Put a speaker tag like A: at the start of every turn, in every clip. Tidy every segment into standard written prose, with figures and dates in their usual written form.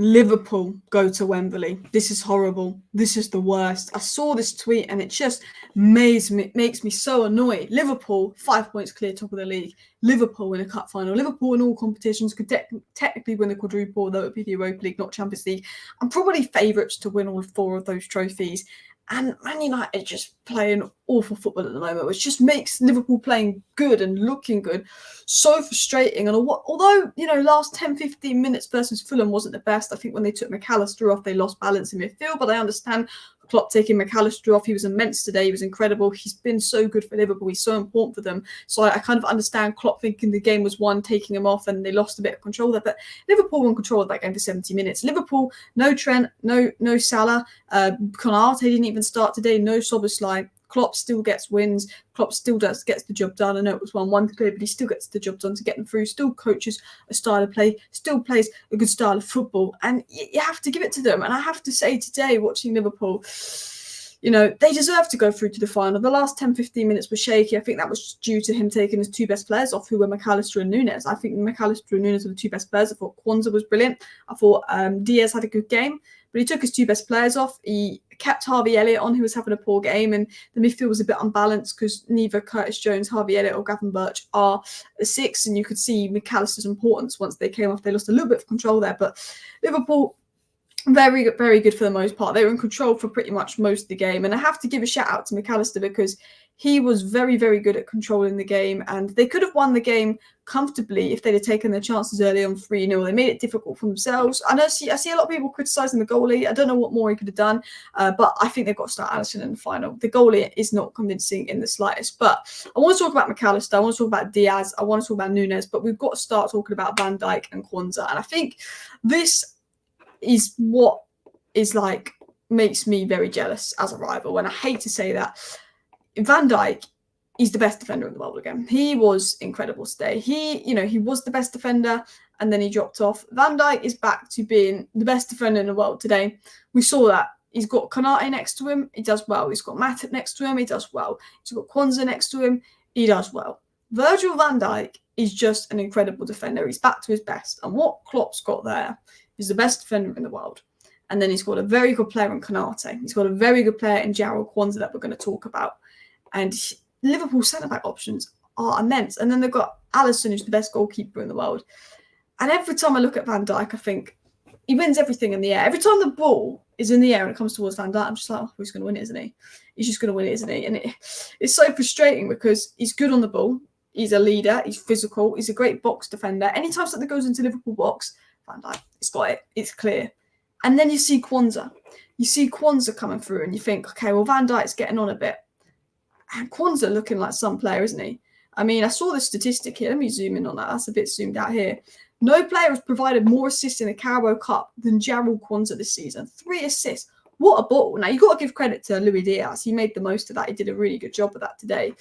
A: Liverpool go to Wembley. This is horrible. This is the worst. I saw this tweet and it just makes me so annoyed. Liverpool, 5 points clear, top of the league. Liverpool in a cup final. Liverpool in all competitions could technically win the quadruple, though it would be the Europa League, not Champions League. I'm probably favourites to win all 4 of those trophies. And Man United just playing awful football at the moment, which just makes Liverpool playing good and looking good so frustrating. And although, last 10, 15 minutes versus Fulham wasn't the best, I think when they took McAllister off, they lost balance in midfield. But I understand Klopp taking McAllister off. He was immense today. He was incredible. He's been so good for Liverpool. He's so important for them. So I kind of understand Klopp thinking the game was won, taking him off, and they lost a bit of control there. But Liverpool won control of that game for 70 minutes. Liverpool, no Trent, no Salah. Konate didn't even start today. No Szoboszlai. Klopp still gets wins. Klopp still gets the job done. I know it was 1-1 today, but he still gets the job done to get them through. Still coaches a style of play. Still plays a good style of football. And you have to give it to them. And I have to say today, watching Liverpool, they deserve to go through to the final. The last 10, 15 minutes were shaky. I think that was due to him taking his 2 best players off, who were McAllister and Nunez. I think McAllister and Nunez were the 2 best players. I thought Quansah was brilliant. I thought Diaz had a good game. But he took his 2 best players off. He kept Harvey Elliott on, who was having a poor game. And the midfield was a bit unbalanced because neither Curtis Jones, Harvey Elliott or Gravenberch are a 6. And you could see McAllister's importance once they came off. They lost a little bit of control there. But Liverpool, very good, very good for the most part. They were in control for pretty much most of the game. And I have to give a shout out to McAllister because he was very, very good at controlling the game. And they could have won the game comfortably if they'd have taken their chances early on 3-0. They made it difficult for themselves. I see a lot of people criticising the goalie. I don't know what more he could have done, but I think they've got to start Alisson in the final. The goalie is not convincing in the slightest. But I want to talk about McAllister. I want to talk about Diaz. I want to talk about Nunez. But we've got to start talking about Van Dijk and Quansah. And I think this is what makes me very jealous as a rival. And I hate to say that. Van Dijk is the best defender in the world again. He was incredible today. He was the best defender and then he dropped off. Van Dijk is back to being the best defender in the world today. We saw that. He's got Konate next to him. He does well. He's got Matip next to him. He does well. He's got Quansah next to him. He does well. Virgil van Dijk is just an incredible defender. He's back to his best. And what Klopp's got there is the best defender in the world. And then he's got a very good player in Konate. He's got a very good player in Jarrell Quansah that we're going to talk about. And Liverpool centre-back options are immense. And then they've got Alisson, who's the best goalkeeper in the world. And every time I look at Van Dijk, I think he wins everything in the air. Every time the ball is in the air and it comes towards Van Dijk, I'm just like, he's going to win it, isn't he? He's just going to win it, isn't he? And it's so frustrating because he's good on the ball. He's a leader. He's physical. He's a great box defender. Anytime something goes into Liverpool box, Van Dijk, he's got it. It's clear. And then you see Quansah. You see Quansah coming through and you think, okay, well, Van Dijk's getting on a bit. And Quansah looking like some player, isn't he? I mean, I saw the statistic here. Let me zoom in on that. That's a bit zoomed out here. No player has provided more assists in the Carabao Cup than Jarrell Quansah this season. 3 assists. What a ball. Now, you've got to give credit to Luiz Diaz. He made the most of that. He did a really good job of that today.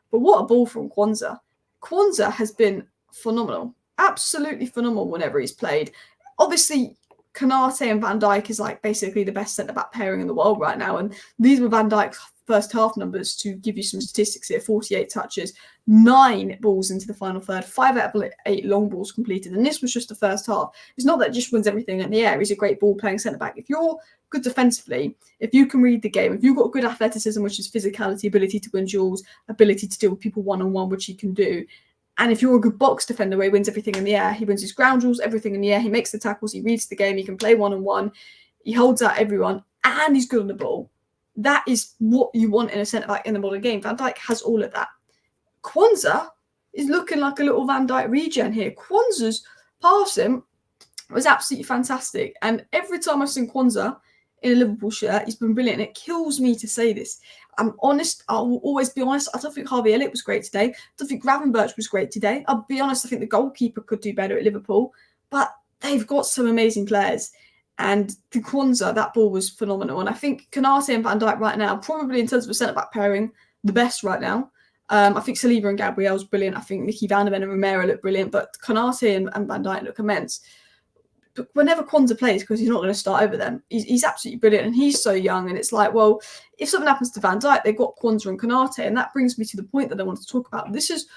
A: But what a ball from Quansah. Quansah has been phenomenal. Absolutely phenomenal whenever he's played. Obviously, Konate and Van Dijk is basically the best centre-back pairing in the world right now. And these were Van Dijk's first half numbers to give you some statistics here. 48 touches, 9 balls into the final third, 5 out of 8 long balls completed. And this was just the first half. It's not that he just wins everything in the air. He's a great ball-playing centre-back. If you're good defensively, if you can read the game, if you've got good athleticism, which is physicality, ability to win duels, ability to deal with people one-on-one, which he can do, and if you're a good box defender where he wins everything in the air, he wins his ground duels, everything in the air, he makes the tackles, he reads the game, he can play one-on-one, he holds out everyone, and he's good on the ball. That is what you want in a centre-back in the modern game. Van Dijk has all of that. Quansah is looking like a little Van Dijk regen here. Quansah's passing was absolutely fantastic. And every time I've seen Quansah in a Liverpool shirt, he's been brilliant. And it kills me to say this. I'm honest. I will always be honest. I don't think Harvey Elliott was great today. I don't think Gravenberch was great today. I'll be honest. I think the goalkeeper could do better at Liverpool. But they've got some amazing players. And the Quansah, that ball was phenomenal. And I think Konate and Van Dijk right now, probably in terms of a centre-back pairing, the best right now. I think Saliba and Gabriel's brilliant. I think Nicky Van der Ven and Romero look brilliant. But Konate and Van Dijk look immense. But whenever Quansah plays, because he's not going to start over them, he's absolutely brilliant. And he's so young. And it's like, well, if something happens to Van Dijk, they've got Quansah and Konate. And that brings me to the point that I want to talk about. This is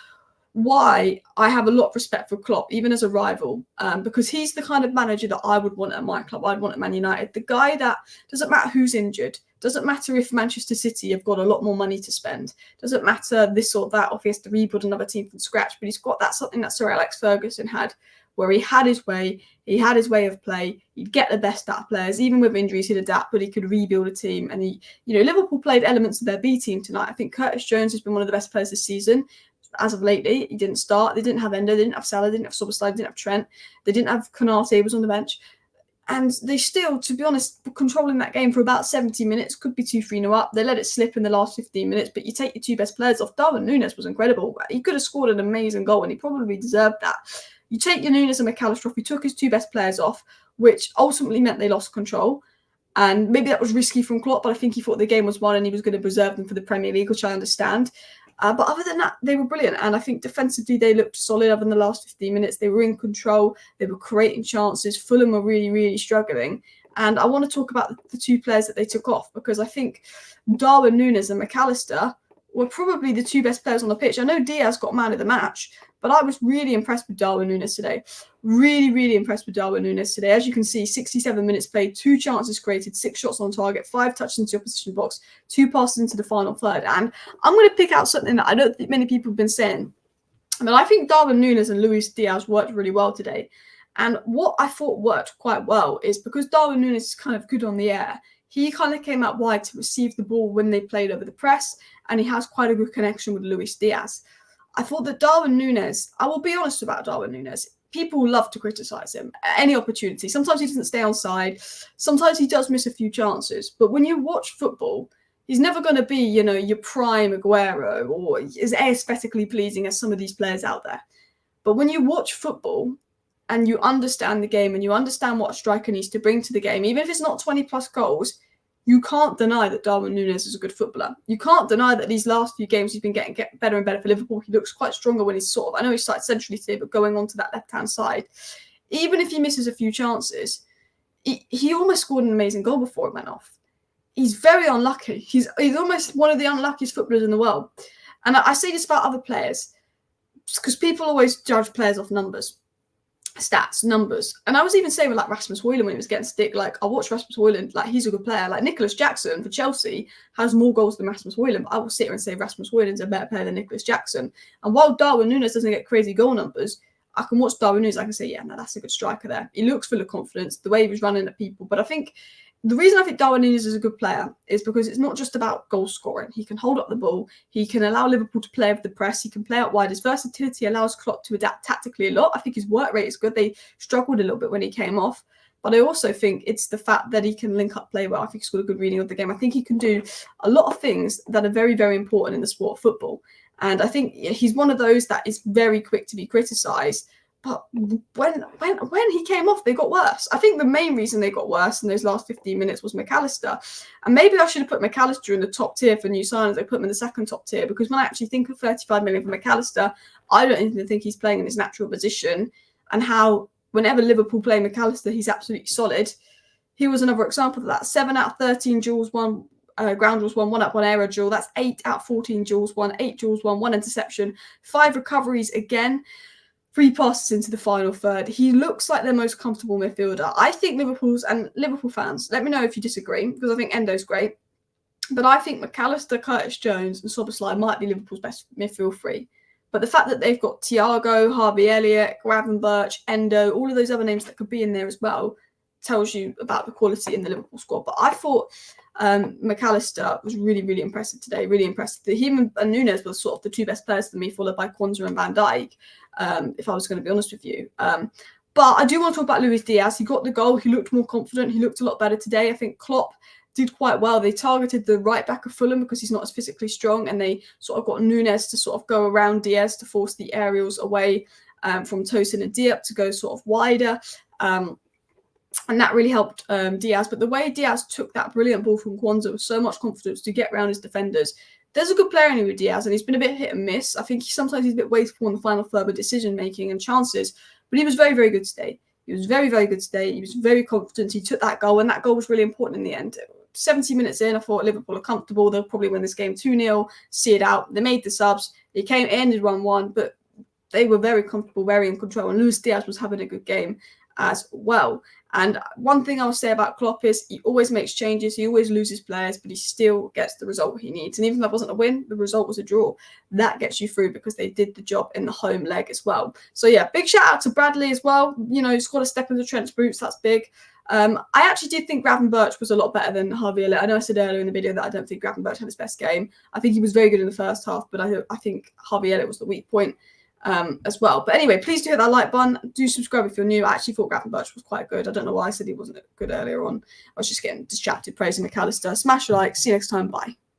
A: why I have a lot of respect for Klopp, even as a rival, because he's the kind of manager that I would want at my club. I'd want at Man United. The guy that doesn't matter who's injured, doesn't matter if Manchester City have got a lot more money to spend, doesn't matter this or that, or if he has to rebuild another team from scratch, but he's got that something that Sir Alex Ferguson had, where he had his way of play, he'd get the best out of players, even with injuries he'd adapt, but he could rebuild a team. And Liverpool played elements of their B team tonight. I think Curtis Jones has been one of the best players this season. As of lately, he didn't start. They didn't have Endo, they didn't have Salah, they didn't have Soboslai, they didn't have Trent, they didn't have Konate, was on the bench. And they still, to be honest, were controlling that game for about 70 minutes. Could be 2-3-0 up. They let it slip in the last 15 minutes, but you take your two best players off. Darwin Nunez was incredible. He could have scored an amazing goal, and he probably deserved that. You take your Nunez and McAllister off. He took his two best players off, which ultimately meant they lost control. And maybe that was risky from Klopp, but I think he thought the game was won and he was going to preserve them for the Premier League, which I understand. But other than that, they were brilliant. And I think defensively, they looked solid other than the last 15 minutes. They were in control. They were creating chances. Fulham were really, really struggling. And I want to talk about the two players that they took off, because I think Darwin Nunez and McAllister were probably the two best players on the pitch. I know Diaz got man of the match, but I was really impressed with Darwin Nunez today. Really, really impressed with Darwin Nunez today. As you can see, 67 minutes played, 2 chances created, 6 shots on target, 5 touches into the opposition box, 2 passes into the final third. And I'm going to pick out something that I don't think many people have been saying. But I think Darwin Nunez and Luiz Diaz worked really well today. And what I thought worked quite well is because Darwin Nunez is kind of good on the air, he kind of came out wide to receive the ball when they played over the press, and he has quite a good connection with Luiz Diaz. I thought that Darwin Nunez, I will be honest about Darwin Nunez, people love to criticise him at any opportunity. Sometimes he doesn't stay on side, sometimes he does miss a few chances, but when you watch football, he's never going to be, your prime Aguero or as aesthetically pleasing as some of these players out there. But when you watch football and you understand the game and you understand what a striker needs to bring to the game, even if it's not 20 plus goals, you can't deny that Darwin Nunez is a good footballer. You can't deny that these last few games he's been getting better and better for Liverpool. He looks quite stronger when he's I know he started centrally today, but going on to that left-hand side, even if he misses a few chances, he almost scored an amazing goal before it went off. He's very unlucky. He's almost one of the unluckiest footballers in the world. And I say this about other players, because people always judge players off numbers. Stats, numbers. And I was even saying with Rasmus Højlund when he was getting stick, I watched Rasmus Højlund, he's a good player. Nicholas Jackson for Chelsea has more goals than Rasmus Højlund, but I will sit here and say Rasmus Højlund's a better player than Nicholas Jackson. And while Darwin Nunez doesn't get crazy goal numbers, I can watch Darwin Nunez, I can say, yeah, no, that's a good striker there. He looks full of confidence, the way he was running at people. But I think the reason I think Darwin Nunez is a good player is because it's not just about goal scoring. He can hold up the ball. He can allow Liverpool to play with the press. He can play out wide. His versatility allows Klopp to adapt tactically a lot. I think his work rate is good. They struggled a little bit when he came off. But I also think it's the fact that he can link up play well. I think he's got a good reading of the game. I think he can do a lot of things that are very, very important in the sport of football. And I think he's one of those that is very quick to be criticised. But when he came off, they got worse. I think the main reason they got worse in those last 15 minutes was McAllister. And maybe I should have put McAllister in the top tier for new signings. I put him in the second top tier, because when I actually think of 35 million for McAllister, I don't even think he's playing in his natural position. And how whenever Liverpool play McAllister, he's absolutely solid. He was another example of that. 7 out of 13 duels won. Ground duels won, 1 up, 1 aerial duel. That's 8 out of 14 duels won, 8 duels won, 1 interception, 5 recoveries again. 3 passes into the final third. He looks like their most comfortable midfielder. I think Liverpool fans, let me know if you disagree, because I think Endo's great. But I think McAllister, Curtis Jones and Soboslai might be Liverpool's best midfield 3. But the fact that they've got Thiago, Harvey Elliott, Gravenberch, Endo, all of those other names that could be in there as well, tells you about the quality in the Liverpool squad. But I thought McAllister was really, really impressive today. Really impressive. Him and Nunez were sort of the 2 best players for me, followed by Quansah and Van Dijk, if I was going to be honest with you. But I do want to talk about Luiz Diaz. He got the goal. He looked more confident. He looked a lot better today. I think Klopp did quite well. They targeted the right back of Fulham because he's not as physically strong, and they sort of got Nunez to sort of go around Diaz to force the aerials away from Tosin and Diop to go sort of wider. And that really helped Diaz. But the way Diaz took that brilliant ball from Quansah with so much confidence to get around his defenders. There's a good player in with Diaz, and he's been a bit hit and miss. I think sometimes he's a bit wasteful in the final third with decision-making and chances. But he was very, very good today. He was very, very good today. He was very confident. He took that goal, and that goal was really important in the end. 70 minutes in, I thought Liverpool are comfortable. They'll probably win this game 2-0, see it out. They made the subs. It ended 1-1, but they were very comfortable, very in control, and Luiz Diaz was having a good game as well. And one thing I'll say about Klopp is he always makes changes, he always loses players, but he still gets the result he needs. And even if that wasn't a win, the result was a draw. That gets you through because they did the job in the home leg as well. So yeah, big shout out to Bradley as well. You know, he's got to step into Trent's boots, that's big. I actually did think Gravenberch was a lot better than Harvey Elliott. I know I said earlier in the video that I don't think Gravenberch had his best game. I think he was very good in the first half, but I think Harvey Elliott was the weak point as well. But anyway, please do hit that like button. Do subscribe if you're new. I actually thought Gravenberch was quite good. I don't know why I said he wasn't good earlier on. I was just getting distracted praising McAllister. Smash a like. See you next time. Bye.